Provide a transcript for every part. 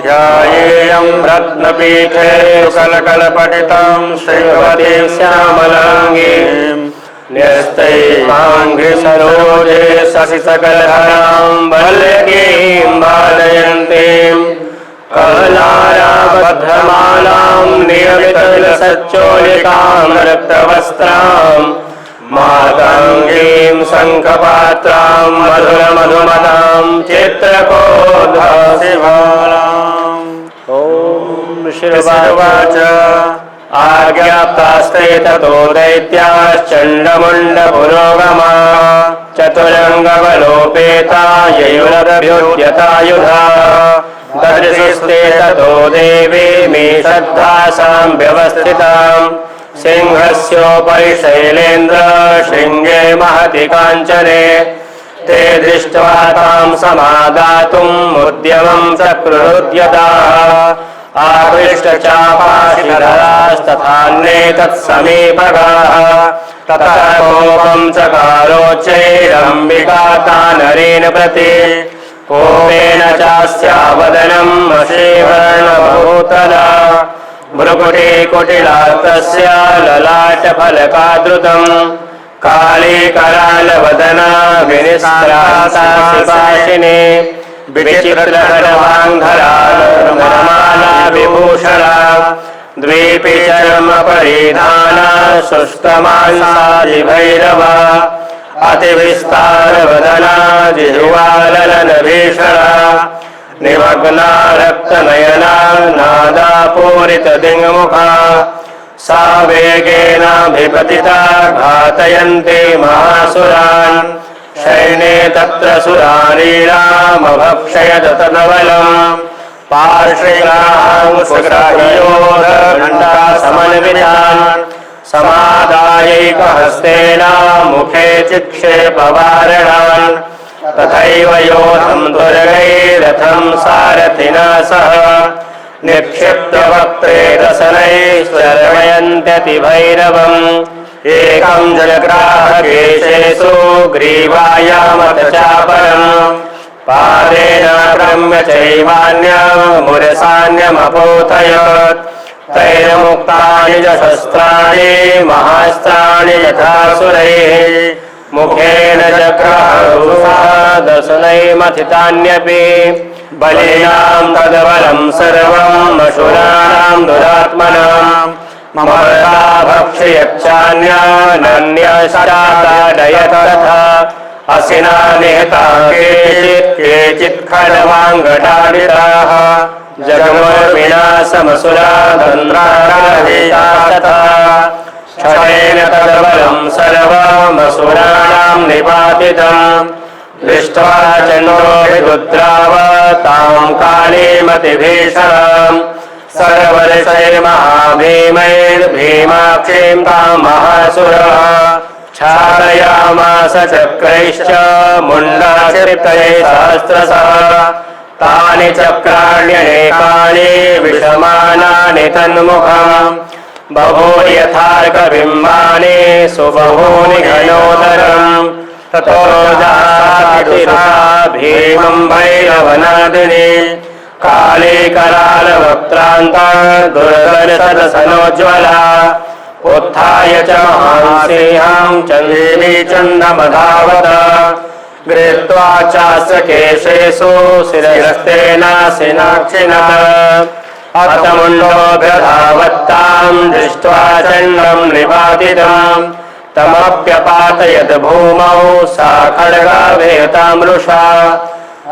ध्यायेयं रत्नपीठे कलकलपठितं श्रीवतीं श्यामलाङ्गीं न्यस्तैवाङ्घ्रिसरोजे शशिसकलधरां वल्लकीं बालयन्तीं कलाराबद्धमालां नियमितविलसच्चोलिकां रक्तवस्त्रां मातङ्गीं शङ्खपात्रां मधुरमधुमतां चित्रकोद्भासिभालाम्। ॐ श्रीवाच आज्ञाप्तास्ते ततो दैत्याश्चण्डमुण्डपुरोगमा चतुरङ्गबलोपेता ययुरभ्युद्यतायुधा ददृशुस्ते ततो देवी मे श्रद्धासां व्यवस्थिताम् सिंहस्योपरि शैलेन्द्र शृङ्गे महति काञ्चने ते दृष्ट्वा तां समादातुम् उद्यमं चक्रुरुद्यताः आकृष्टचापाशिखरास्तथान्ये तत्समीपगाः ततः कोपं चकारोच्चैरम्बिका तानरेण प्रति कोपेन चास्यावदनम् अशीवर्णभूतला भ्रुकुटे कुटिलास्तस्य ललाटफलकादृतम् काली करालवदना विनिस्त्रासिने विचित्रधरवाङ्धरा नरमाला विभूषणा द्वीपि चर्मपरिधाना शुष्कमांसादिभैरवा अतिविस्तारवदना जिह्वाललनभीषणा निमग्ना रक्तनयना नादापूरितदिङ्मुखा सा वेगेनाभिपतिता घातयन्ति महासुरान् शैने तत्र सुरारीणामभक्षयत तदबलम् पार्श्वग्राहयोर्घण्टा समन्वितान् समादायैकहस्तेन मुखे चिक्षेपवारणान् तथैव योधं दुर्गैरथं सारथिना सह निक्षिप्तवक्त्रे रसनैश्चर्वयन्त्यतिभैरवम् एकं जलग्राहकेशेषु ग्रीवायामथ चापरम् पादेन क्रम्य चैवान्यमुरसान्यमपोथयत् तैर्मुक्तानि च शस्त्राणि महास्त्राणि यथासुरैः मुखेन चक्रहरुषादशनैमथितान्यपि बलीनां तद्बलं सर्वम् असुराणां दुरात्मनाम् ममता भक्ष्यच्चान्यानन्यशाताडयत तथा असिना निहता केचित् खड्वाङ्गडाडिताः जगमविनाशमसुरा तन्त्राराधिता तथा क्षणेन तद्बलं सर्वमसुराणां निपातितम् दृष्ट्वा चण्डो तां कालीमतिभीषणाम् सर्वदशैर्महाभीमैर्भीमाक्षीं तां महासुरः क्षालयामास चक्रैश्च मुण्डाचित्तये सहस्रशः तानि चक्राण्यनेकानि विषमानानि तन्मुखम् बभूव यथार्कबिम्बानि सुबहूनि घनोदरम् ततो जातिरुषा भीमं भैरवनादिनी काले करालवक्त्रान्ता दुर्धरसदसनोज्ज्वला उत्थाय च महांसिंहां चन्द्रेणी चन्दमधावत गृहीत्वा चास्य केशेषु शिरस्तेनासिनाक्षिणः अतमुण्डोऽभ्यधावत्तां दृष्ट्वा चण्डं निपातितम् तमप्यपातयत् भूमौ सा खड्गाभेतामृषा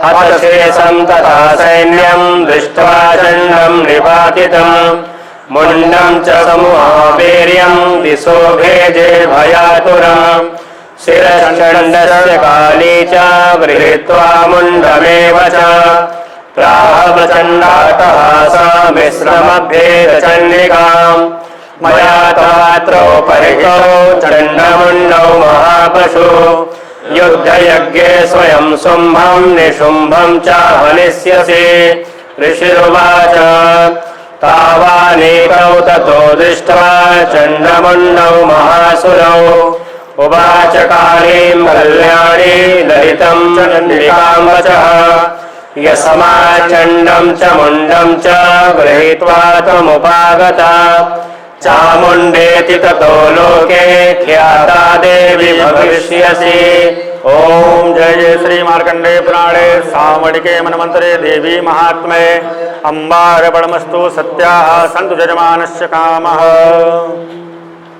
हतशेषं तथा सैन्यं दृष्ट्वा चण्डं निपातितम् मुण्डं च समूहावीर्यं दिशो भेजे भयातुरम् शिरश्चण्डस्य काली च गृहीत्वा मुण्डमेव च प्राह प्रचण्डातः सा मिश्रमभ्येदचण्डिकाम् मया तवात्रोपरितो चण्डमुण्डौ महापशु युद्धयज्ञे स्वयं शुम्भं निशुम्भं च हनिष्यसि ऋषिरुवाच तावानेकौ ततो दृष्ट्वा चण्डमुण्डौ महासुरौ उवाच कालीं कल्याणी ललितं चण्डिकां वचः यस्माच्चण्डं च मुण्डं च गृहीत्वा त्वमुपागता चामुण्डेति ततो लोके ख्याता देवी भविष्यसि। ओम जय जय श्री मार्कंडे पुराणे सामणिके मनमंत्रे देवी महात्मे अम्बारपणमस्तु सत्याः सन्तु जजमानस्य कामः।